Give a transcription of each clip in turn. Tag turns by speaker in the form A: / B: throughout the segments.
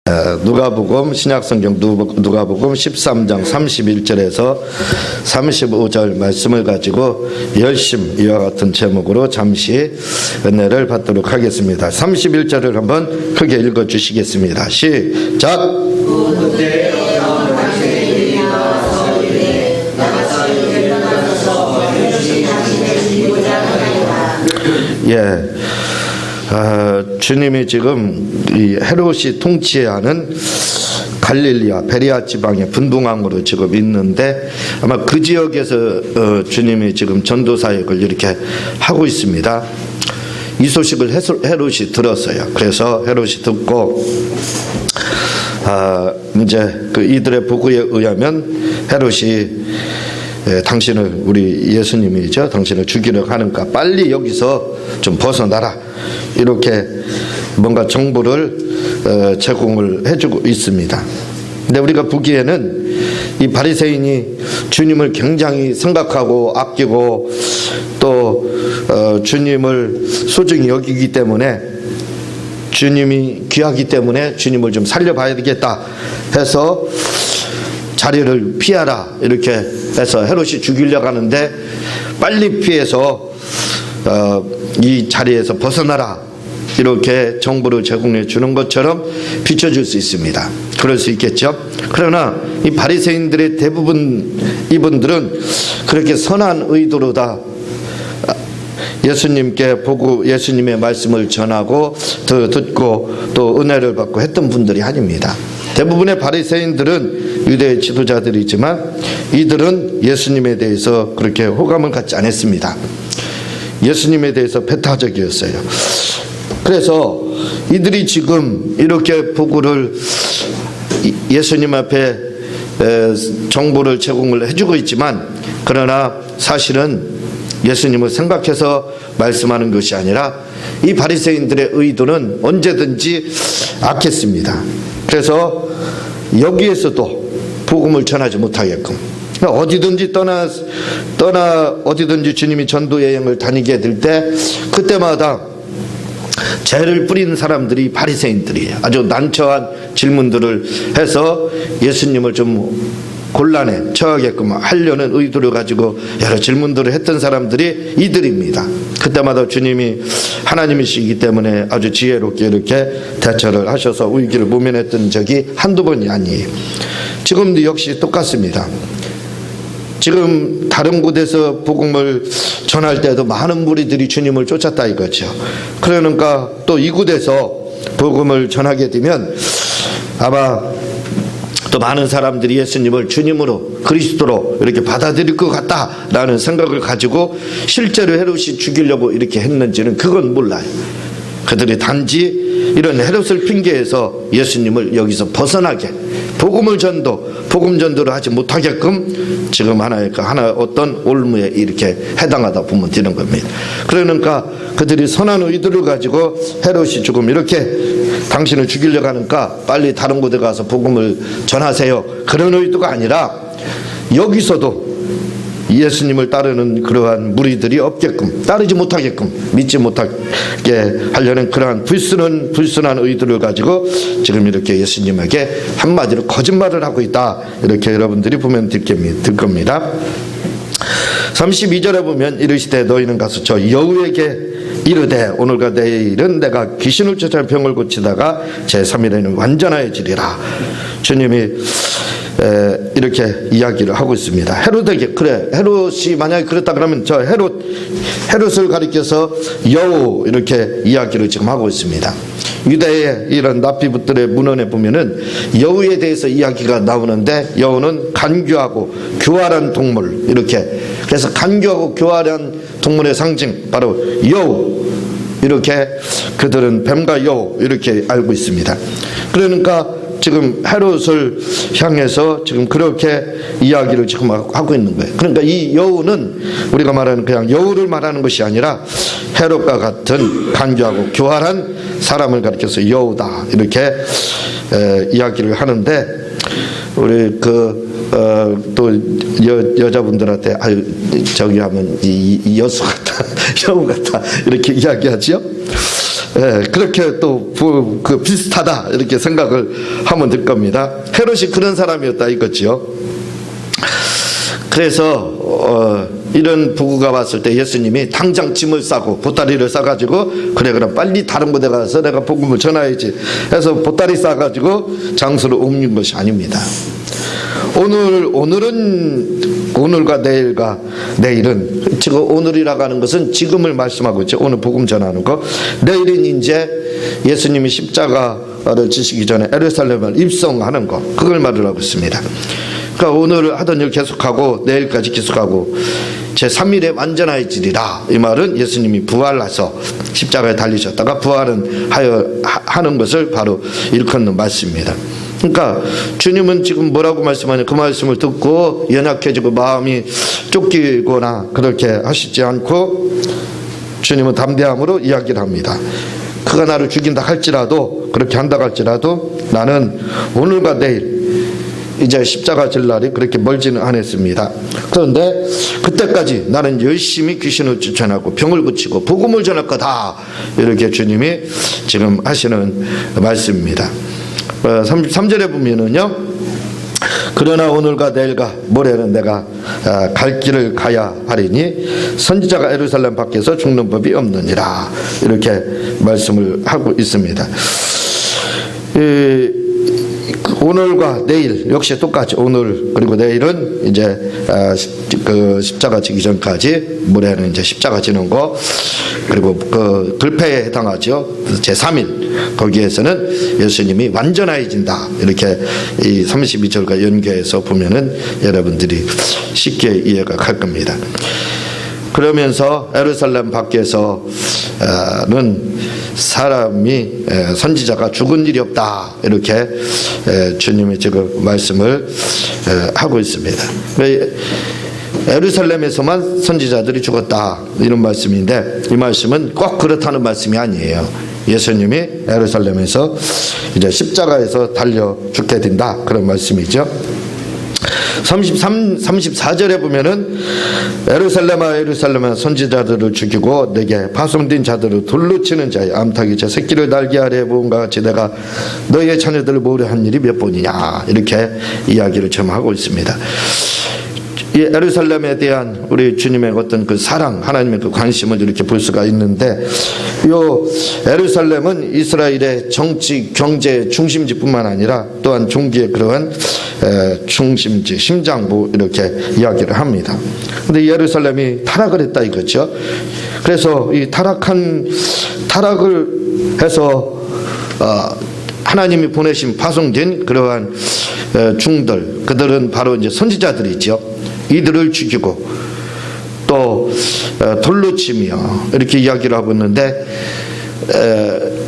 A: 누가복음 신약성경 누가복음 13장 31절에서 35절 말씀을 가지고 열심 이와 같은 제목으로 잠시 은혜를 받도록 하겠습니다. 31절을 한번 크게 읽어 주시겠습니다. 시작. 예. 주님이 지금 이 헤롯이 통치하는 갈릴리아 베레아 지방의 분봉왕으로 지금 있는데 아마 그 지역에서 주님이 지금 전도 사역을 이렇게 하고 있습니다. 이 소식을 헤롯이 들었어요. 그래서 헤롯이 듣고 이제 그 이들의 보고에 의하면 헤롯이 당신을 우리 예수님이죠. 당신을 죽이려고 하니까 빨리 여기서 좀 벗어나라. 이렇게 뭔가 정보를 제공을 해주고 있습니다. 근데 우리가 보기에는 이 바리새인이 주님을 굉장히 생각하고 아끼고 또 주님을 소중히 여기기 때문에 주님이 귀하기 때문에 주님을 좀 살려봐야 되겠다 해서 자리를 피하라 이렇게 해서 헤롯이 죽이려고 하는데 빨리 피해서 이 자리에서 벗어나라 이렇게 정보를 제공해 주는 것처럼 비춰줄 수 있습니다. 그럴 수 있겠죠. 그러나 이 바리새인들의 대부분 이분들은 그렇게 선한 의도로 다 예수님께 보고 예수님의 말씀을 전하고 듣고 또 은혜를 받고 했던 분들이 아닙니다. 대부분의 바리새인들은 유대의 지도자들이지만 이들은 예수님에 대해서 그렇게 호감을 갖지 않았습니다. 예수님에 대해서 배타적이었어요. 그래서 이들이 지금 이렇게 보고를 예수님 앞에 정보를 제공을 해주고 있지만 그러나 사실은 예수님을 생각해서 말씀하는 것이 아니라 이 바리새인들의 의도는 언제든지 악했습니다. 그래서 여기에서도 복음을 전하지 못하게끔 어디든지 떠나 어디든지 주님이 전도 여행을 다니게 될 때 그때마다 죄를 뿌리는 사람들이 바리새인들이에요. 아주 난처한 질문들을 해서 예수님을 좀 곤란에 처하게끔 하려는 의도를 가지고 여러 질문들을 했던 사람들이 이들입니다. 그때마다 주님이 하나님이시기 때문에 아주 지혜롭게 이렇게 대처를 하셔서 위기를 모면했던 적이 한두 번이 아니에요. 지금도 역시 똑같습니다. 지금 다른 곳에서 복음을 전할 때도 많은 무리들이 주님을 쫓았다 이거죠. 그러니까 또 이곳에서 복음을 전하게 되면 아마 또 많은 사람들이 예수님을 주님으로 그리스도로 이렇게 받아들일 것 같다라는 생각을 가지고 실제로 헤롯이 죽이려고 이렇게 했는지는 그건 몰라요. 그들이 단지 이런 헤롯을 핑계해서 예수님을 여기서 벗어나게 복음 전도를 하지 못하게끔 지금 하나 어떤 올무에 이렇게 해당하다 보면 되는 겁니다. 그러니까 그들이 선한 의도를 가지고 헤롯이 조금 이렇게 당신을 죽이려고 하니까 빨리 다른 곳에 가서 복음을 전하세요. 그런 의도가 아니라 여기서도 예수님을 따르는 그러한 무리들이 없게끔 따르지 못하게끔 믿지 못하게 하려는 그러한 불순한 의도를 가지고 지금 이렇게 예수님에게 한마디로 거짓말을 하고 있다 이렇게 여러분들이 보면 들 겁니다. 32절에 보면 이르시되 너희는 가서 저 여우에게 이르되 오늘과 내일은 내가 귀신을 쫓아 병을 고치다가 제3일에는 완전하여지리라. 주님이 이렇게 이야기를 하고 있습니다. 헤롯에게 그래 헤롯이 만약에 그랬다 그러면 저 헤롯을 가리켜서 여우 이렇게 이야기를 지금 하고 있습니다. 유대의 이런 납비붓들의 문헌에 보면은 여우에 대해서 이야기가 나오는데 여우는 간교하고 교활한 동물 이렇게 그래서 간교하고 교활한 동물의 상징 바로 여우 이렇게 그들은 뱀과 여우 이렇게 알고 있습니다. 그러니까 지금 헤롯을 향해서 지금 그렇게 이야기를 지금 하고 있는 거예요. 그러니까 이 여우는 우리가 말하는 그냥 여우를 말하는 것이 아니라 헤롯과 같은 간교하고 교활한 사람을 가리켜서 여우다 이렇게 이야기를 하는데 우리 또 여자분들한테 저기 하면 이 여수 같다 여우 같다 이렇게 이야기하죠. 그렇게 또 그 비슷하다 이렇게 생각을 하면 될 겁니다. 헤롯이 그런 사람이었다 이거지요. 그래서 이런 부부가 왔을 때 예수님이 당장 짐을 싸고 보따리를 싸가지고 그래 그럼 빨리 다른 곳에 가서 내가 복음을 전해야지 해서 보따리 싸가지고 장소를 옮긴 것이 아닙니다. 오늘과 내일과 내일은 지금 오늘이라고 하는 것은 지금을 말씀하고 있죠. 오늘 복음 전하는 거. 내일은 이제 예수님이 십자가를 지시기 전에 예루살렘을 입성하는 거, 그걸 말을 하고 있습니다. 그러니까 오늘 하던 일 계속하고 내일까지 계속하고 제3일에 완전해지리라. 이 말은 예수님이 부활해서 십자가에 달리셨다가 부활은 하는 것을 바로 일컫는 말씀입니다. 그러니까 주님은 지금 뭐라고 말씀하냐, 그 말씀을 듣고 연약해지고 마음이 쫓기거나 그렇게 하시지 않고 주님은 담대함으로 이야기를 합니다. 그가 나를 죽인다 할지라도, 그렇게 한다 할지라도 나는 오늘과 내일 이제 십자가 질 날이 그렇게 멀지는 않았습니다. 그런데 그때까지 나는 열심히 귀신을 쫓아내고 병을 고치고 복음을 전할 거다, 이렇게 주님이 지금 하시는 말씀입니다. 33절에 보면은요, 그러나 오늘과 내일과 모레는 내가 갈 길을 가야 하리니 선지자가 예루살렘 밖에서 죽는 법이 없느니라, 이렇게 말씀을 하고 있습니다. 오늘과 내일 역시 똑같이 오늘 그리고 내일은 이제 그 십자가 지기 전까지, 모레는 이제 십자가 지는 거, 그리고 그 불패에 해당하죠. 제3일 거기에서는 예수님이 완전해진다, 이렇게 이 32절과 연계해서 보면은 여러분들이 쉽게 이해가 갈 겁니다. 그러면서 예루살렘 밖에서는 사람이 선지자가 죽은 일이 없다, 이렇게 주님이 지금 말씀을 하고 있습니다. 예루살렘에서만 선지자들이 죽었다, 이런 말씀인데 이 말씀은 꼭 그렇다는 말씀이 아니에요. 예수님이 예루살렘에서 이제 십자가에서 달려 죽게 된다, 그런 말씀이죠. 34절에 보면은 예루살렘아 예루살렘아 선지자들을 죽이고 내게 파송된 자들을 돌로 치는 자의 암탉이 제 새끼를 날개 아래에 모은가 같이 내가 너희의 자녀들을 모으려 한 일이 몇 번이냐, 이렇게 이야기를 좀 하고 있습니다. 이 예루살렘에 대한 우리 주님의 어떤 그 사랑, 하나님의 그 관심을 이렇게 볼 수가 있는데, 요 예루살렘은 이스라엘의 정치, 경제 중심지뿐만 아니라 또한 종기의 그러한 중심지, 심장부, 이렇게 이야기를 합니다. 근데 예루살렘이 타락을 했다 이거죠. 그래서 이 타락을 해서 하나님이 보내신 파송된 그러한 중들, 그들은 바로 이제 선지자들이죠. 이들을 죽이고 또 돌로 치며 이렇게 이야기를 하고 있는데,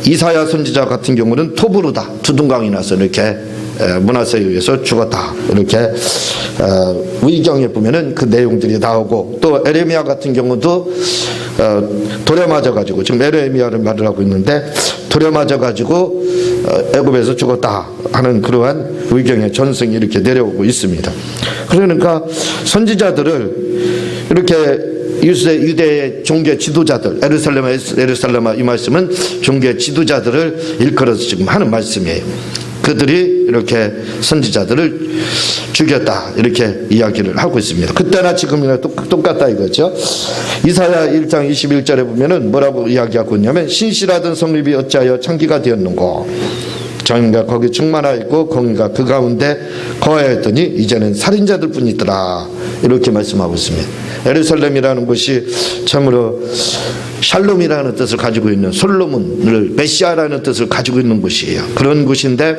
A: 이사야 선지자 같은 경우는 토브루다, 두둥강이 나서 이렇게 므낫세에 의해서 죽었다, 이렇게 위경에 보면은 그 내용들이 나오고, 또 에레미야 같은 경우도 돌에 맞아가지고, 지금 에레미야를 말을 하고 있는데 돌에 맞아가지고 애굽에서 죽었다 하는 그러한 위경의 전승이 이렇게 내려오고 있습니다. 그러니까 선지자들을 이렇게 유대의 종교 지도자들, 예루살렘아, 이 말씀은 종교 지도자들을 일컬어서 지금 하는 말씀이에요. 그들이 이렇게 선지자들을 죽였다, 이렇게 이야기를 하고 있습니다. 그때나 지금이나 똑같다 이거죠. 이사야 1장 21절에 보면은 뭐라고 이야기하고 있냐면, 신실하던 성읍이 어찌하여 창기가 되었는고, 정의가 거기 충만하였고 공의가 그 가운데 거하였더니 이제는 살인자들 뿐이더라, 이렇게 말씀하고 있습니다. 예루살렘이라는 곳이 참으로 샬롬이라는 뜻을 가지고 있는, 솔로몬을 메시아라는 뜻을 가지고 있는 곳이에요. 그런 곳인데,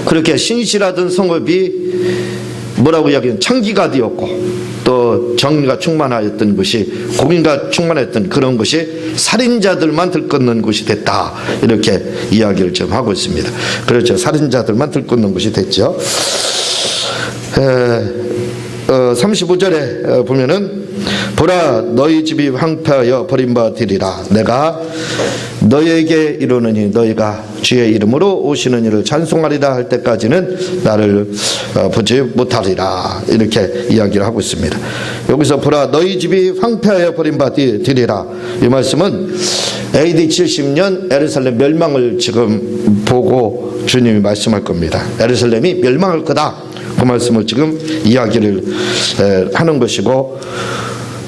A: 그렇게 신실하던 성읍이 뭐라고 이야기하면 창기가 되었고, 또 정의가 충만하였던 것이, 공의가 충만했던 그런 것이 살인자들만 들끓는 곳이 됐다, 이렇게 이야기를 좀 하고 있습니다. 그렇죠. 살인자들만 들끓는 곳이 됐죠. 35절에 보면은 보라 너희 집이 황폐하여 버림받으리라, 내가 너희에게 이르노니 너희가 주의 이름으로 오시는 이를 찬송하리라 할 때까지는 나를 보지 못하리라. 이렇게 이야기를 하고 있습니다. 여기서 보라 너희 집이 황폐하여 버림받으리라. 이 말씀은 AD 70년 에루살렘 멸망을 지금 보고 주님이 말씀할 겁니다. 에루살렘이 멸망할 거다. 그 말씀을 지금 이야기를 하는 것이고,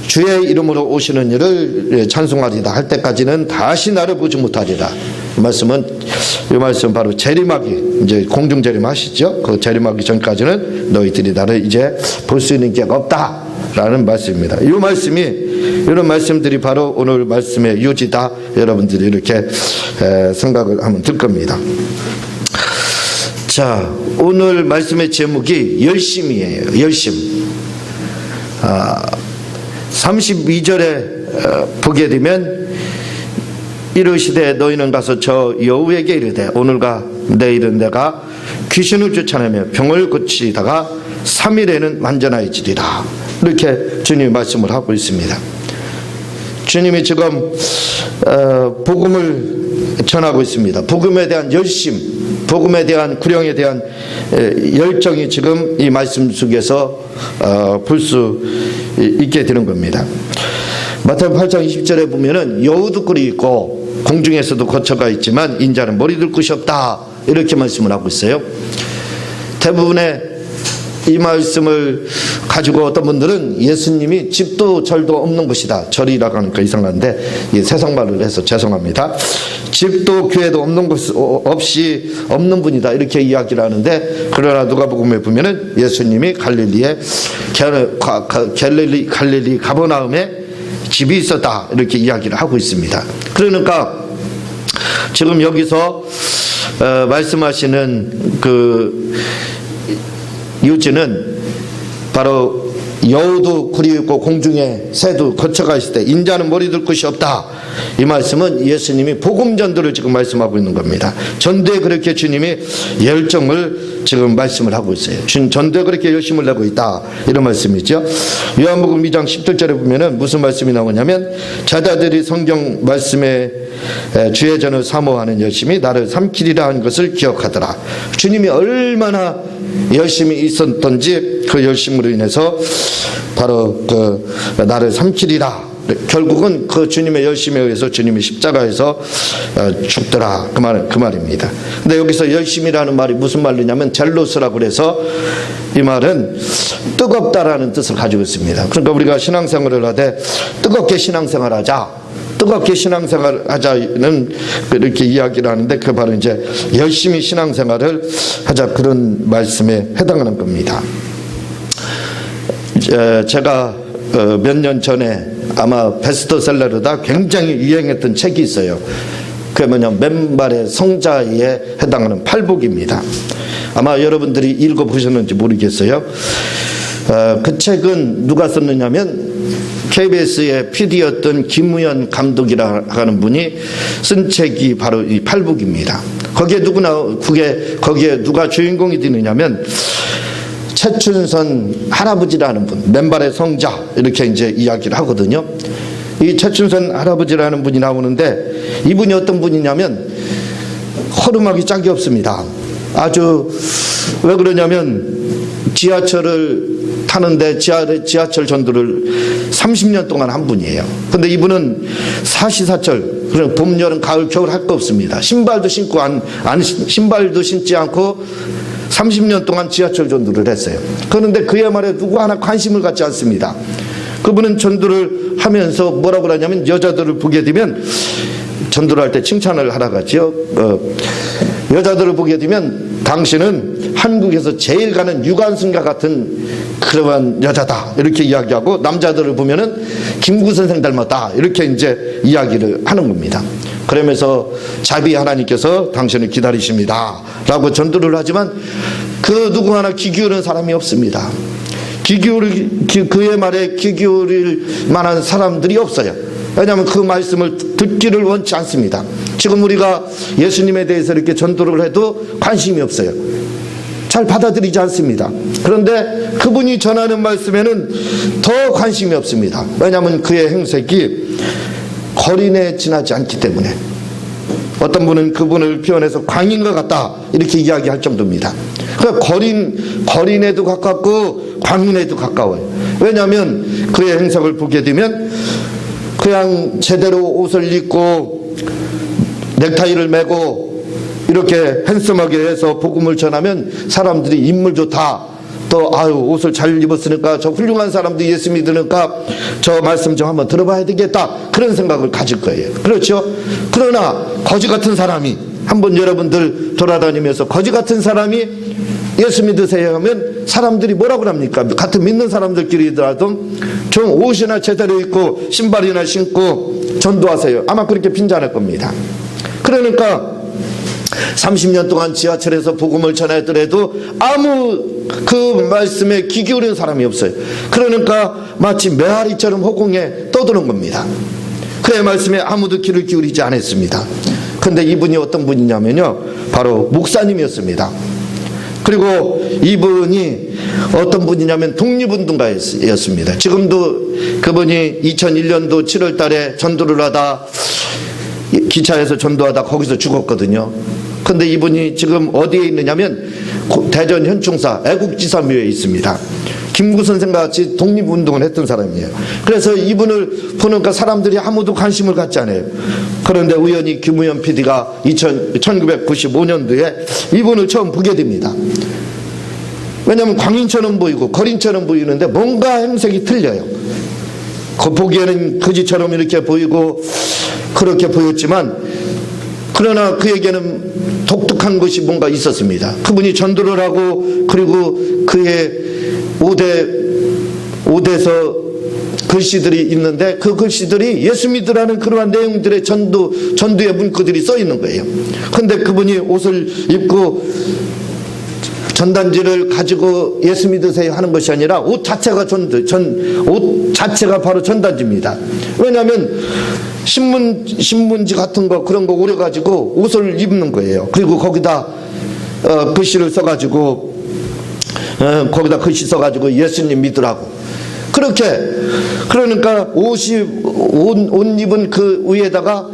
A: 주의 이름으로 오시는 이를 찬송하리라 할 때까지는 다시 나를 보지 못하리라. 이 말씀 바로 재림하기, 이제 공중 재림하시죠. 그 재림하기 전까지는 너희들이 나를 이제 볼 수 있는 기회가 없다라는 말씀입니다. 이 말씀이, 이런 말씀들이 바로 오늘 말씀의 요지다. 여러분들이 이렇게 생각을 하면 될 겁니다. 자, 오늘 말씀의 제목이 열심이에요. 열심. 32절에 보게 되면 이르시되 너희는 가서 저 여우에게 이르되 오늘과 내일은 내가 귀신을 쫓아내며 병을 고치다가 3일에는 완전하여지리라. 이렇게 주님이 말씀을 하고 있습니다. 주님이 지금 복음을 전하고 있습니다. 복음에 대한 열심, 복음에 대한 구령에 대한 열정이 지금 이 말씀 속에서 볼 수 있게 되는 겁니다. 마태복음 8장 20절에 보면은 여우도 꿀이 있고 공중에서도 거처가 있지만 인자는 머리 둘 곳이 없다. 이렇게 말씀을 하고 있어요. 대부분의 이 말씀을 가지고 어떤 분들은 예수님이 집도 절도 없는 곳이다. 절이라고 하니까 이상한데 세상 말을 해서 죄송합니다. 집도 교회도 없는 곳 없이 없는 분이다. 이렇게 이야기를 하는데, 그러나 누가복음에 보면은 예수님이 갈릴리 가버나움에 집이 있었다. 이렇게 이야기를 하고 있습니다. 그러니까 지금 여기서 말씀하시는 그 요지는 바로 여우도 굴이 있고 공중에 새도 거처가 있을 때 인자는 머리 둘 곳이 없다. 이 말씀은 예수님이 복음 전도를 지금 말씀하고 있는 겁니다. 전도에 그렇게 주님이 열정을 지금 말씀을 하고 있어요. 전도에 그렇게 열심을 내고 있다. 이런 말씀이죠. 요한복음 2장 10절에 보면은 무슨 말씀이 나오냐면, 제자들이 성경 말씀에 주의 전을 사모하는 열심이 나를 삼키리라 한 것을 기억하더라. 주님이 얼마나 열심히 있었던지 그 열심으로 인해서 바로 그 나를 삼키리라. 결국은 그 주님의 열심에 의해서 주님이 십자가에서 죽더라. 그 말입니다. 근데 여기서 열심이라는 말이 무슨 말이냐면 젤로스라고 그래서 이 말은 뜨겁다라는 뜻을 가지고 있습니다. 그러니까 우리가 신앙생활을 하되 뜨겁게 신앙생활하자. 뜨겁게 신앙생활 하자는 이렇게 이야기를 하는데, 그 바로 이제 열심히 신앙생활을 하자, 그런 말씀에 해당하는 겁니다. 제가 몇 년 전에 아마 베스트셀러로다 굉장히 유행했던 책이 있어요. 그게 뭐냐면 맨발의 성자에 해당하는 팔복입니다. 아마 여러분들이 읽어보셨는지 모르겠어요. 그 책은 누가 썼느냐면 KBS의 PD였던 김우현 감독이라고 하는 분이 쓴 책이 바로 이 팔복입니다. 거기에 누가 주인공이 되느냐면 최춘선 할아버지라는 분, 맨발의 성자, 이렇게 이제 이야기를 하거든요. 이 최춘선 할아버지라는 분이 나오는데, 이분이 어떤 분이냐면 허름하기 짝이 없습니다. 아주, 왜 그러냐면 지하철을 타는데 지하철 전도를 30년 동안 한 분이에요. 근데 이분은 사시사철, 그냥 봄, 여름, 가을, 겨울 할 거 없습니다. 신발도 신지 않고 30년 동안 지하철 전도를 했어요. 그런데 그의 말에 누구 하나 관심을 갖지 않습니다. 그분은 전도를 하면서 뭐라고 그러냐면, 여자들을 보게 되면 전도를 할 때 칭찬을 하라고 하죠. 여자들을 보게 되면 당신은 한국에서 제일 가는 유관순과 같은 그러한 여자다, 이렇게 이야기하고, 남자들을 보면은 김구 선생 닮았다, 이렇게 이제 이야기를 하는 겁니다. 그러면서 자비 하나님께서 당신을 기다리십니다 라고 전도를 하지만 그 누구 하나 귀 기울이는 사람이 없습니다. 그의 말에 귀 기울일 만한 사람들이 없어요. 왜냐하면 그 말씀을 듣기를 원치 않습니다. 지금 우리가 예수님에 대해서 이렇게 전도를 해도 관심이 없어요. 잘 받아들이지 않습니다. 그런데 그분이 전하는 말씀에는 더 관심이 없습니다. 왜냐하면 그의 행색이 거리 내에 지나지 않기 때문에. 어떤 분은 그분을 표현해서 광인과 같다 이렇게 이야기할 정도입니다. 그러니까 거린에도 가깝고 광인에도 가까워요. 왜냐하면 그의 행석을 보게 되면 그냥 제대로 옷을 입고 넥타이를 매고 이렇게 핸섬하게 해서 복음을 전하면 사람들이 인물 좋다, 또 아유 옷을 잘 입었으니까 저 훌륭한 사람도 예수 믿으니까 저 말씀 좀 한번 들어봐야 되겠다, 그런 생각을 가질 거예요. 그렇죠? 그러나 거지 같은 사람이, 한번 여러분들 돌아다니면서 거지 같은 사람이 예수 믿으세요 하면 사람들이 뭐라고 합니까? 같은 믿는 사람들끼리더라도 좀 옷이나 제대로 입고 신발이나 신고 전도하세요, 아마 그렇게 빈잔할 겁니다. 그러니까 30년 동안 지하철에서 복음을 전하더라도 아무 그 말씀에 귀 기울이는 사람이 없어요. 그러니까 마치 메아리처럼 허공에 떠드는 겁니다. 그의 말씀에 아무도 귀를 기울이지 않았습니다. 그런데 이분이 어떤 분이냐면요, 바로 목사님이었습니다. 그리고 이분이 어떤 분이냐면 독립운동가였습니다. 지금도 그분이 2001년도 7월 달에 전도를 하다, 기차에서 전도하다 거기서 죽었거든요. 근데 이분이 지금 어디에 있느냐면 대전 현충사 애국지사묘에 있습니다. 김구 선생과 같이 독립운동을 했던 사람이에요. 그래서 이분을 보니까 사람들이 아무도 관심을 갖지 않아요. 그런데 우연히 김우현 PD가 1995년도에 이분을 처음 보게 됩니다. 왜냐하면 광인처럼 보이고 거린처럼 보이는데 뭔가 행색이 틀려요. 보기에는 거지처럼 이렇게 보이고 그렇게 보였지만, 그러나 그에게는 독특한 것이 뭔가 있었습니다. 그분이 전도를 하고, 그리고 그의 오대서 글씨들이 있는데 그 글씨들이 예수 믿으라는 그러한 내용들의 전도의 문구들이 써 있는 거예요. 그런데 그분이 옷을 입고 전단지를 가지고 예수 믿으세요 하는 것이 아니라 옷 자체가 옷 자체가 바로 전단지입니다. 왜냐하면 신문지 같은 거 그런 거 오려가지고 옷을 입는 거예요. 그리고 거기다 글씨를 써가지고 거기다 글씨 써가지고 예수님 믿으라고. 그렇게, 그러니까 옷 입은 그 위에다가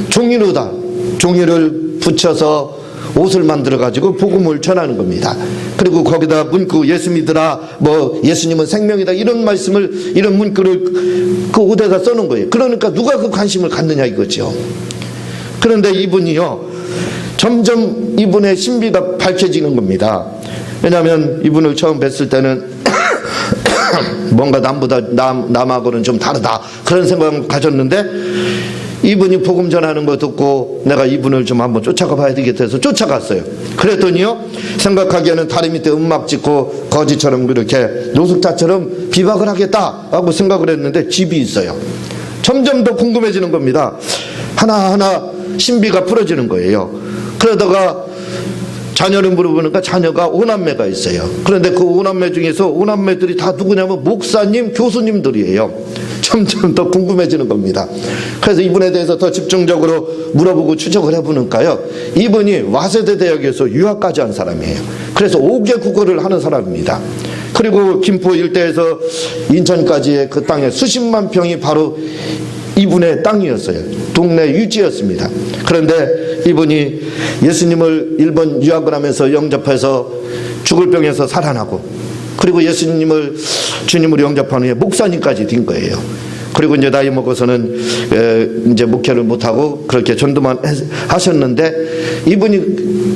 A: 종이를 붙여서 옷을 만들어 가지고 복음을 전하는 겁니다. 그리고 거기다 문구 예수 믿으라, 뭐 예수님은 생명이다, 이런 말씀을, 이런 문구를 그 옷에다 써놓은 거예요. 그러니까 누가 그 관심을 갖느냐 이거죠. 그런데 이분이요, 점점 이분의 신비가 밝혀지는 겁니다. 왜냐하면 이분을 처음 뵀을 때는 뭔가 남하고는 좀 다르다, 그런 생각을 가졌는데, 이분이 복음 전하는 거 듣고 내가 이분을 좀 한번 쫓아가 봐야 되겠다 해서 쫓아갔어요. 그랬더니요, 생각하기에는 다리 밑에 음막 짓고 거지처럼 그렇게 노숙자처럼 비박을 하겠다 하고 생각을 했는데 집이 있어요. 점점 더 궁금해지는 겁니다. 하나하나 신비가 풀어지는 거예요. 그러다가 자녀를 물어보니까 자녀가 5남매가 있어요. 그런데 그 5남매 중에서 5남매들이 다 누구냐면 목사님, 교수님들이에요. 점점 더 궁금해지는 겁니다. 그래서 이분에 대해서 더 집중적으로 물어보고 추적을 해보니까요, 이분이 와세대 대학에서 유학까지 한 사람이에요. 그래서 5개 국어를 하는 사람입니다. 그리고 김포 일대에서 인천까지의 그 땅에 수십만 평이 바로 이분의 땅이었어요. 동네 유지였습니다. 그런데 이분이 예수님을 일본 유학을 하면서 영접해서 죽을 병에서 살아나고, 그리고 주님을 영접한 후에 목사님까지 된 거예요. 그리고 이제 나이 먹어서는 이제 목회를 못하고 그렇게 전도만 하셨는데, 이분이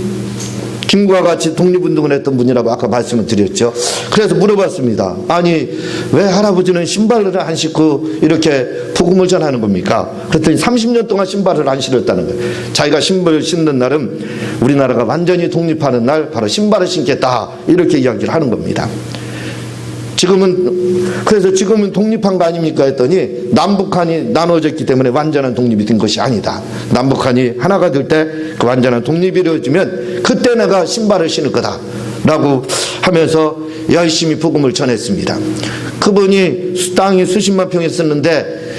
A: 김구와 같이 독립운동을 했던 분이라고 아까 말씀을 드렸죠. 그래서 물어봤습니다. 아니, 왜 할아버지는 신발을 안 신고 이렇게 복음을 전하는 겁니까? 그랬더니 30년 동안 신발을 안 신었다는 거예요. 자기가 신발을 신는 날은 우리나라가 완전히 독립하는 날, 바로 신발을 신겠다, 이렇게 이야기를 하는 겁니다. 그래서 지금은 독립한 거 아닙니까 했더니, 남북한이 나눠졌기 때문에 완전한 독립이 된 것이 아니다. 남북한이 하나가 될 때 그 완전한 독립이 이루어지면 그때 내가 신발을 신을 거다 라고 하면서 열심히 복음을 전했습니다. 그분이 땅이 수십만 평 있었는데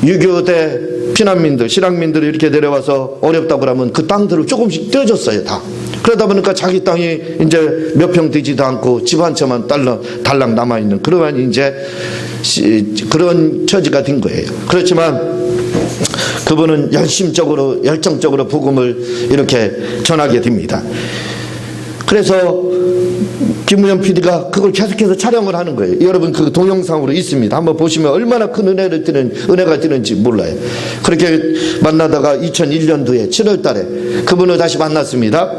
A: 6.25때 피난민들, 실향민들이 이렇게 내려와서 어렵다고 하면 그 땅들을 조금씩 떼어줬어요, 다. 그러다 보니까 자기 땅이 이제 몇 평 되지도 않고 집 한 채만 달랑 남아있는 그러한 이제 그런 처지가 된 거예요. 그렇지만 그분은 열정적으로 복음을 이렇게 전하게 됩니다. 그래서 김우현 PD가 그걸 계속해서 촬영을 하는 거예요. 여러분 그 동영상으로 있습니다. 한번 보시면 얼마나 큰 은혜가 되는지 몰라요. 그렇게 만나다가 2001년도에 7월 달에 그분을 다시 만났습니다.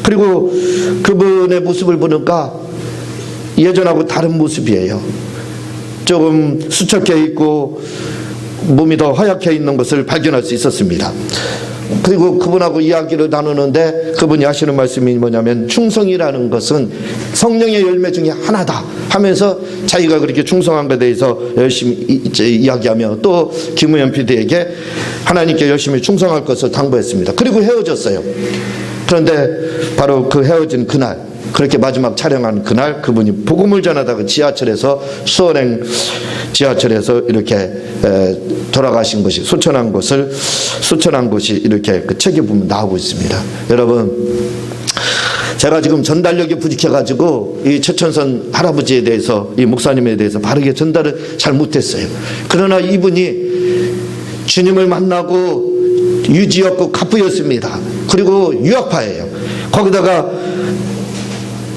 A: 그리고 그분의 모습을 보니까 예전하고 다른 모습이에요. 조금 수척해 있고 몸이 더 허약해 있는 것을 발견할 수 있었습니다. 그리고 그분하고 이야기를 나누는데 그분이 하시는 말씀이 뭐냐면 충성이라는 것은 성령의 열매 중에 하나다 하면서 자기가 그렇게 충성한 것에 대해서 열심히 이야기하며 또 김우현 PD에게 하나님께 열심히 충성할 것을 당부했습니다. 그리고 헤어졌어요. 그런데 바로 그 헤어진 그날, 그렇게 마지막 촬영한 그날 그분이 복음을 전하다가 지하철에서 수원행 지하철에서 이렇게 돌아가신 것이 소천한 것이 이렇게 그 책에 보면 나오고 있습니다. 여러분, 제가 지금 전달력이 부족해가지고 이 최천선 할아버지에 대해서 이 목사님에 대해서 바르게 전달을 잘 못했어요. 그러나 이분이 주님을 만나고 유지였고 갑부였습니다. 그리고 유학파예요. 거기다가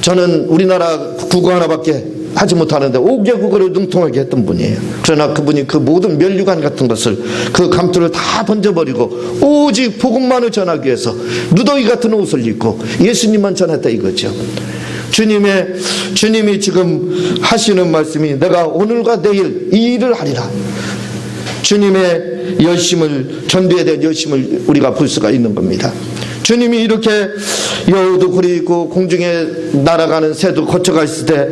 A: 저는 우리나라 국어 하나밖에 하지 못하는데 5개 국어를 능통하게 했던 분이에요. 그러나 그분이 그 모든 멸류관 같은 것을 그 감투를 다 던져버리고 오직 복음만을 전하기 위해서 누더기 같은 옷을 입고 예수님만 전했다 이거죠. 주님이 지금 하시는 말씀이 내가 오늘과 내일 이 일을 하리라. 주님의 열심을, 전도에 대한 열심을 우리가 볼 수가 있는 겁니다. 주님이 이렇게 여우도 그리고 공중에 날아가는 새도 거쳐가 있을 때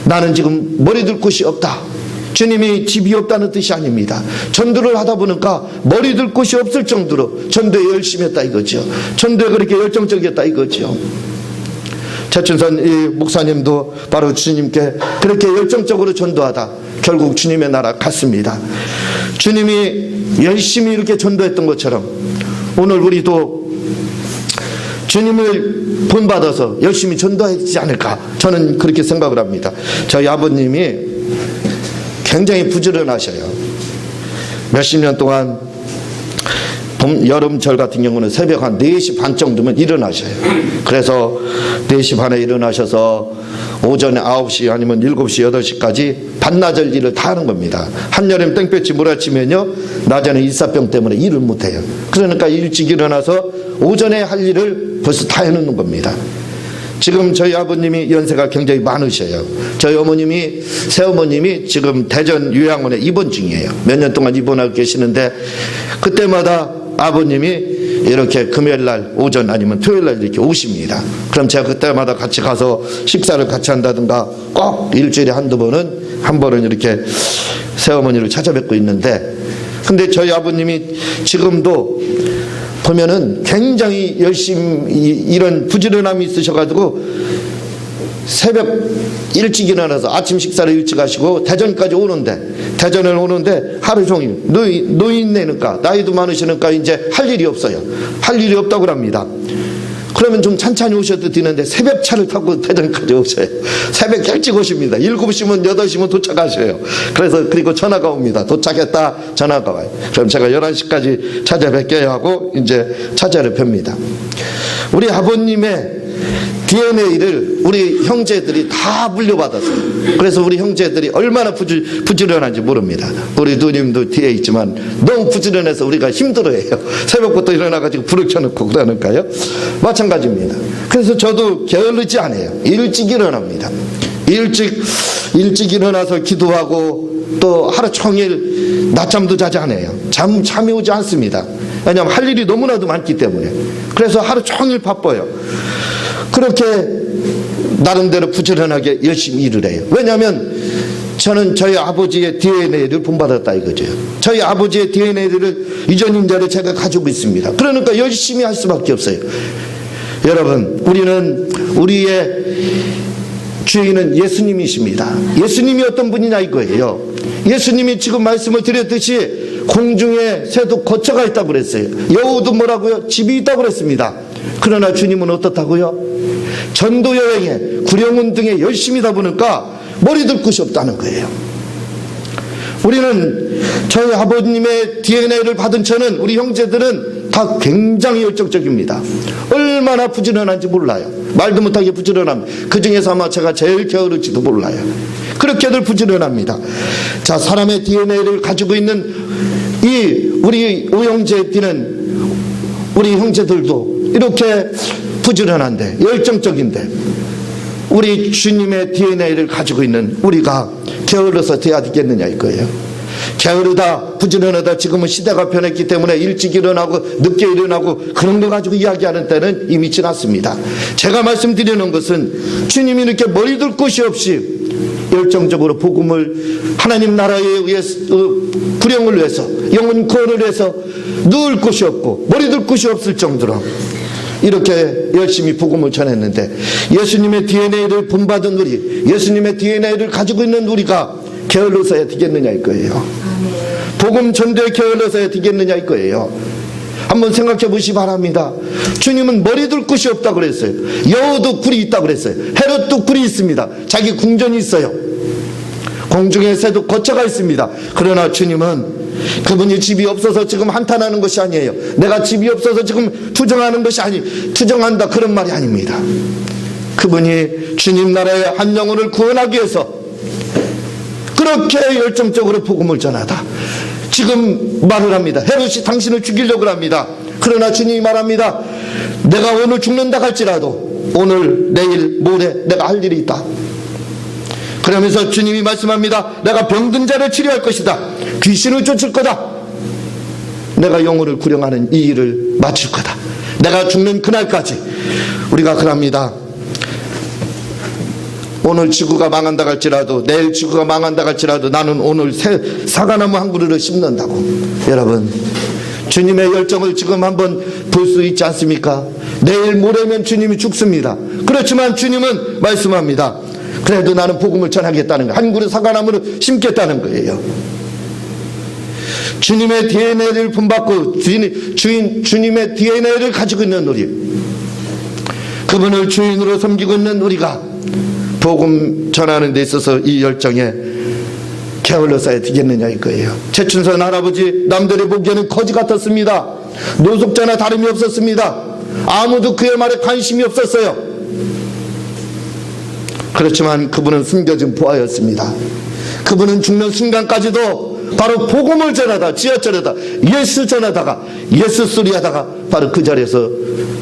A: 나는 지금 머리 둘 곳이 없다. 주님이 집이 없다는 뜻이 아닙니다. 전도를 하다 보니까 머리 둘 곳이 없을 정도로 전도에 열심히 했다 이거죠. 전도에 그렇게 열정적이었다 이거죠. 최춘선 이 목사님도 바로 주님께 그렇게 열정적으로 전도하다 결국 주님의 나라 갔습니다. 주님이 열심히 이렇게 전도했던 것처럼 오늘 우리도 주님을 본받아서 열심히 전도하지 않을까 저는 그렇게 생각을 합니다. 저희 아버님이 굉장히 부지런하셔요. 몇십 년 동안 여름철 같은 경우는 새벽 한 4시 반 정도면 일어나셔요. 그래서 4시 반에 일어나셔서 오전에 9시 아니면 7시 8시까지 반나절 일을 다 하는 겁니다. 한여름 땡볕이 몰아치면요 낮에는 일사병 때문에 일을 못해요. 그러니까 일찍 일어나서 오전에 할 일을 벌써 다 해놓는 겁니다. 지금 저희 아버님이 연세가 굉장히 많으셔요. 저희 어머님이 새어머님이 지금 대전 요양원에 입원 중이에요. 몇 년 동안 입원하고 계시는데 그때마다 아버님이 이렇게 금요일날 오전 아니면 토요일날 이렇게 오십니다. 그럼 제가 그때마다 같이 가서 식사를 같이 한다든가 꼭 일주일에 한두 번은 한 번은 이렇게 새어머니를 찾아뵙고 있는데 근데 저희 아버님이 지금도 보면은 굉장히 열심히 이런 부지런함이 있으셔가지고 새벽 일찍 일어나서 아침 식사를 일찍 하시고 대전까지 대전을 오는데 하루 종일 노인네니까 나이도 많으시니까 이제 할 일이 없어요. 할 일이 없다고 합니다. 그러면 좀 천천히 오셔도 되는데 새벽차를 타고 대전까지 오셔요. 새벽 일찍 오십니다. 7시면 8시면 도착하셔요. 그리고 전화가 옵니다. 도착했다 전화가 와요. 그럼 제가 11시까지 찾아뵐게요 하고 이제 찾아를 뵙니다. 우리 아버님의 DNA를 우리 형제들이 다 물려받았어요. 그래서 우리 형제들이 얼마나 부지런한지 모릅니다. 우리 누님도 뒤에 있지만 너무 부지런해서 우리가 힘들어해요. 새벽부터 일어나가지고 불을 켜놓고 그러니까요. 마찬가지입니다. 그래서 저도 게을르지 않아요. 일찍 일어납니다. 일찍 일어나서 기도하고 또 하루 종일 낮잠도 자지 않아요. 잠이 오지 않습니다. 왜냐하면 할 일이 너무나도 많기 때문에. 그래서 하루 종일 바빠요. 그렇게 나름대로 부지런하게 열심히 일을 해요. 왜냐하면 저는 저희 아버지의 DNA를 본받았다 이거죠. 저희 아버지의 DNA를 유전 인자를 제가 가지고 있습니다. 그러니까 열심히 할 수밖에 없어요. 여러분, 우리의 주인은 예수님이십니다. 예수님이 어떤 분이냐 이거예요. 예수님이 지금 말씀을 드렸듯이 공중에 새도 거처가 있다고 그랬어요. 여우도 뭐라고요? 집이 있다고 그랬습니다. 그러나 주님은 어떻다고요? 전도 여행에 구령운 등에 열심히다 보니까 머리 둘 곳이 없다는 거예요. 우리는 저희 아버님의 DNA를 받은 저는, 우리 형제들은 다 굉장히 열정적입니다. 얼마나 부지런한지 몰라요. 말도 못하게 부지런합니다. 그 중에서 아마 제가 제일 게으를지도 몰라요. 그렇게들 부지런합니다. 자, 사람의 DNA를 가지고 있는 이 우리 오형제들은, 우리 형제들도 이렇게 부지런한데, 열정적인데, 우리 주님의 DNA를 가지고 있는 우리가 게을러서 돼야 되겠느냐 이거예요. 게으르다, 부지런하다, 지금은 시대가 변했기 때문에 일찍 일어나고 늦게 일어나고 그런 거 가지고 이야기하는 때는 이미 지났습니다. 제가 말씀드리는 것은 주님이 이렇게 머리둘 곳이 없이 열정적으로 복음을, 하나님 나라에 의해서, 구령을 위해서, 영혼 구원을 위해서 누울 곳이 없고 머리둘 곳이 없을 정도로 이렇게 열심히 복음을 전했는데, 예수님의 DNA를 본받은 우리, 예수님의 DNA를 가지고 있는 우리가 게을러서야 되겠느냐 이거예요. 복음 전도에 게을러서야 되겠느냐 이거예요. 한번 생각해 보시기 바랍니다. 주님은 머리둘 곳이 없다고 그랬어요. 여호도 굴이 있다고 그랬어요. 헤롯도 굴이 있습니다. 자기 궁전이 있어요. 공중의 새도 거처가 있습니다. 그러나 주님은 그분이 집이 없어서 지금 한탄하는 것이 아니에요. 내가 집이 없어서 지금 투정하는 것이 투정한다 그런 말이 아닙니다. 그분이 주님 나라의 한 영혼을 구원하기 위해서 그렇게 열정적으로 복음을 전하다. 지금 말을 합니다. 헤롯이 당신을 죽이려고 합니다. 그러나 주님이 말합니다. 내가 오늘 죽는다 할지라도 오늘, 내일, 모레 내가 할 일이 있다. 그러면서 주님이 말씀합니다. 내가 병든 자를 치료할 것이다. 귀신을 쫓을 거다. 내가 영혼을 구령하는 이 일을 마칠 거다. 내가 죽는 그날까지. 우리가 그럽니다. 오늘 지구가 망한다 할지라도, 내일 지구가 망한다 할지라도 나는 오늘 사과나무 한 그루를 심는다고. 여러분, 주님의 열정을 지금 한번 볼 수 있지 않습니까? 내일 모레면 주님이 죽습니다. 그렇지만 주님은 말씀합니다. 그래도 나는 복음을 전하겠다는 거예요. 한 그루 사과나무를 심겠다는 거예요. 주님의 DNA를 본받고 주님의 DNA를 가지고 있는 우리, 그분을 주인으로 섬기고 있는 우리가 복음 전하는 데 있어서 이 열정에 게을러서야 되겠느냐 이거예요. 최춘선 할아버지 남들이 보기에는 거지 같았습니다. 노숙자나 다름이 없었습니다. 아무도 그의 말에 관심이 없었어요. 그렇지만 그분은 숨겨진 부하였습니다. 그분은 죽는 순간까지도 바로 복음을 전하다, 지하철에다 예수 전하다가, 예수 소리하다가 바로 그 자리에서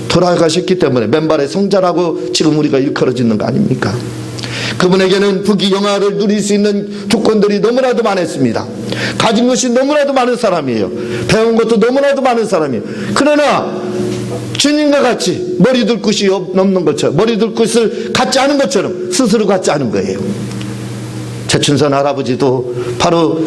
A: 돌아가셨기 때문에 맨발의 성자라고 지금 우리가 일컬어지는 거 아닙니까? 그분에게는 부귀영화를 누릴 수 있는 조건들이 너무나도 많았습니다. 가진 것이 너무나도 많은 사람이에요. 배운 것도 너무나도 많은 사람이에요. 그러나 주님과 같이 머리둘 곳이 없는 것처럼, 머리둘 곳을 갖지 않은 것처럼 스스로 갖지 않은 거예요. 최춘선 할아버지도 바로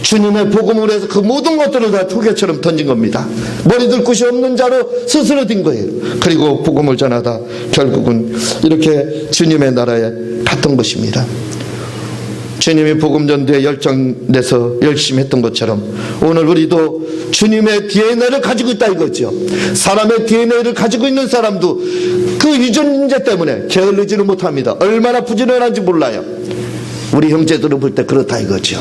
A: 주님의 복음을 해서 그 모든 것들을 다 토개처럼 던진 겁니다. 머리둘 곳이 없는 자로 스스로 된 거예요. 그리고 복음을 전하다 결국은 이렇게 주님의 나라에 갔던 것입니다. 주님이 복음 전도에 열정내서 열심히 했던 것처럼 오늘 우리도 주님의 DNA를 가지고 있다 이거죠. 사람의 DNA를 가지고 있는 사람도 그 유전자 때문에 게을르지를 못합니다. 얼마나 부지런한지 몰라요. 우리 형제들을 볼 때 그렇다 이거죠.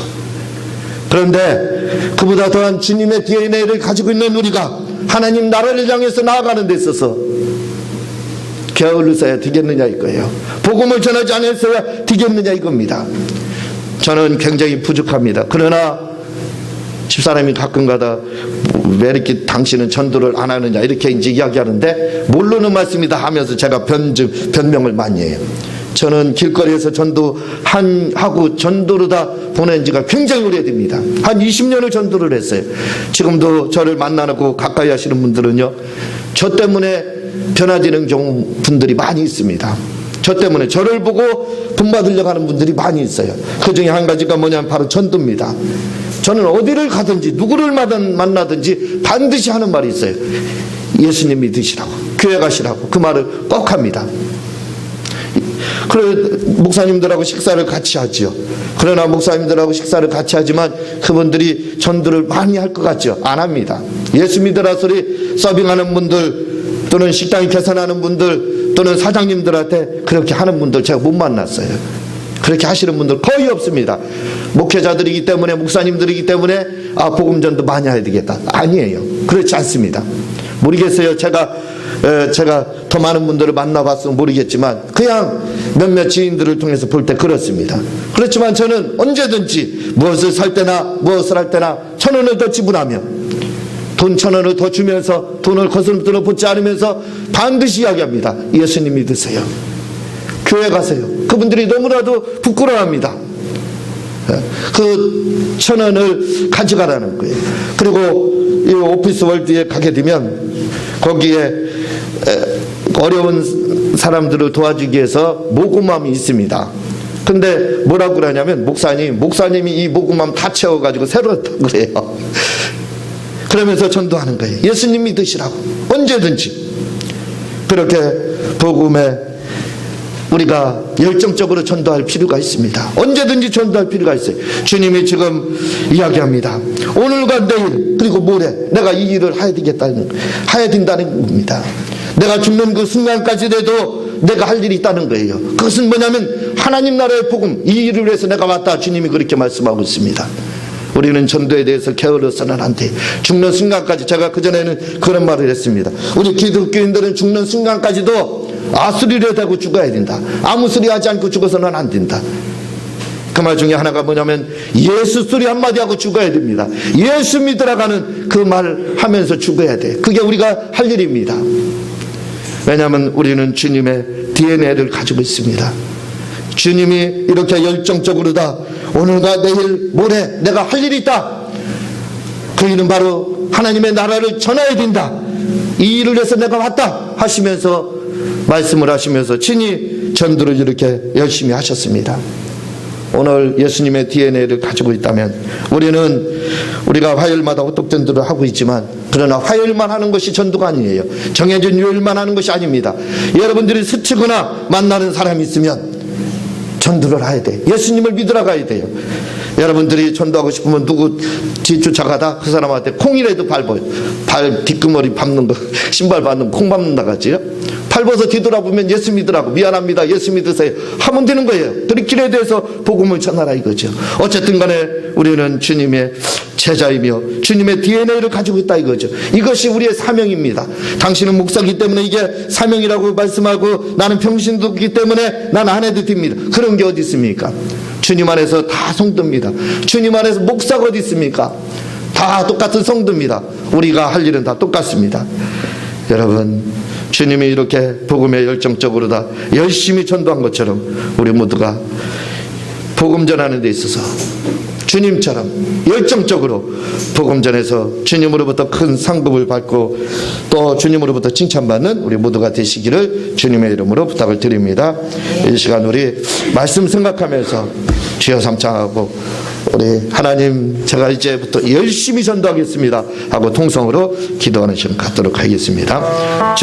A: 그런데 그보다 더한 주님의 DNA를 가지고 있는 우리가 하나님 나라를 향해서 나아가는 데 있어서 게을러서야 되겠느냐 이거예요. 복음을 전하지 않았어야 되겠느냐 이겁니다. 저는 굉장히 부족합니다. 그러나 집사람이 가끔가다 왜 이렇게 당신은 전도를 안 하느냐 이렇게 이제 이야기하는데 모르는 말씀이다 하면서 제가 변명을 많이 해요. 저는 길거리에서 하고 전도를 다 보낸 지가 굉장히 오래됩니다. 한 20년을 전도를 했어요. 지금도 저를 만나고 가까이 하시는 분들은요, 저 때문에 변화되는 분들이 많이 있습니다. 저 때문에 저를 보고 본받으려고 하는 분들이 많이 있어요. 그 중에 한 가지가 뭐냐면 바로 전도입니다. 저는 어디를 가든지 누구를 만나든지 반드시 하는 말이 있어요. 예수님 믿으시라고, 교회 가시라고. 그 말을 꼭 합니다. 그래, 목사님들하고 식사를 같이 하지요. 그러나 목사님들하고 식사를 같이 하지만 그분들이 전도를 많이 할 것 같죠? 안 합니다. 예수 믿으라 소리 서빙하는 분들 또는 식당 개선하는 분들 또는 사장님들한테 그렇게 하는 분들 제가 못 만났어요. 그렇게 하시는 분들 거의 없습니다. 목회자들이기 때문에, 목사님들이기 때문에 복음전도 많이 해야 되겠다. 아니에요. 그렇지 않습니다. 모르겠어요. 제가 더 많은 분들을 만나봤으면 모르겠지만 그냥 몇몇 지인들을 통해서 볼 때 그렇습니다. 그렇지만 저는 언제든지 무엇을 살 때나 무엇을 할 때나 1,000원을 더 지불하며 돈 1,000원을 더 주면서 돈을 거스름돈을 붙지 않으면서 반드시 이야기합니다. 예수님 믿으세요. 교회 가세요. 그분들이 너무나도 부끄러워합니다. 그 1,000원을 가져가라는 거예요. 그리고 이 오피스 월드에 가게 되면 거기에 어려운 사람들을 도와주기 위해서 모금함이 있습니다. 근데 뭐라고 그러냐면 목사님이 이 모금함 다 채워가지고 새로 했다고 그래요. 그러면서 전도하는 거예요. 예수님 믿으시라고. 언제든지 그렇게 복음에 우리가 열정적으로 전도할 필요가 있습니다. 언제든지 전도할 필요가 있어요. 주님이 지금 이야기합니다. 오늘과 내일 그리고 모레 내가 이 일을 해야 된다는 겁니다. 내가 죽는 그 순간까지라도 내가 할 일이 있다는 거예요. 그것은 뭐냐면 하나님 나라의 복음, 이 일을 위해서 내가 왔다. 주님이 그렇게 말씀하고 있습니다. 우리는 전도에 대해서 게을러서는 안 돼. 죽는 순간까지, 제가 그전에는 그런 말을 했습니다. 우리 기독교인들은 죽는 순간까지도 아수리를 대고 죽어야 된다. 아무 소리 하지 않고 죽어서는 안 된다. 그 말 중에 하나가 뭐냐면 예수 소리 한마디 하고 죽어야 됩니다. 예수 믿으라가는 그 말 하면서 죽어야 돼. 그게 우리가 할 일입니다. 왜냐하면 우리는 주님의 DNA를 가지고 있습니다. 주님이 이렇게 열정적으로 다 오늘과 내일 모레 내가 할 일이 있다. 그 일은 바로 하나님의 나라를 전해야 된다. 이 일을 해서 내가 왔다 하시면서 말씀을 하시면서 친히 전도를 이렇게 열심히 하셨습니다. 오늘 예수님의 DNA를 가지고 있다면 우리가 화요일마다 호떡전도를 하고 있지만 그러나 화요일만 하는 것이 전도가 아니에요. 정해진 요일만 하는 것이 아닙니다. 여러분들이 스치거나 만나는 사람이 있으면 전도를 해야 돼. 예수님을 믿으러 가야 돼요. 여러분들이 전도하고 싶으면 누구 뒤쫓아가다 그 사람한테 콩이라도 밟아요. 발 뒷구머리 밟는 거, 신발 밟는 콩 밟는다 같지요? 밟아서 뒤돌아보면 예수 믿으라고, 미안합니다, 예수 믿으세요 하면 되는 거예요. 들이길에 대해서 복음을 전하라 이거죠. 어쨌든 간에 우리는 주님의 제자이며 주님의 DNA를 가지고 있다 이거죠. 이것이 우리의 사명입니다. 당신은 목사이기 때문에 이게 사명이라고 말씀하고 나는 평신도이기 때문에 난 안 해도 됩니다. 그런 게 어디 있습니까? 주님 안에서 다 성도입니다. 주님 안에서 목사가 어디 있습니까? 다 똑같은 성도입니다. 우리가 할 일은 다 똑같습니다. 여러분, 주님이 이렇게 복음에 열정적으로 다 열심히 전도한 것처럼 우리 모두가 복음 전하는 데 있어서 주님처럼 열정적으로 복음 전해서 주님으로부터 큰 상급을 받고 또 주님으로부터 칭찬받는 우리 모두가 되시기를 주님의 이름으로 부탁을 드립니다. 이 시간 우리 말씀 생각하면서 주여 삼창하고 우리 하나님 제가 이제부터 열심히 전도하겠습니다 하고 통성으로 기도하는 시간 갖도록 하겠습니다.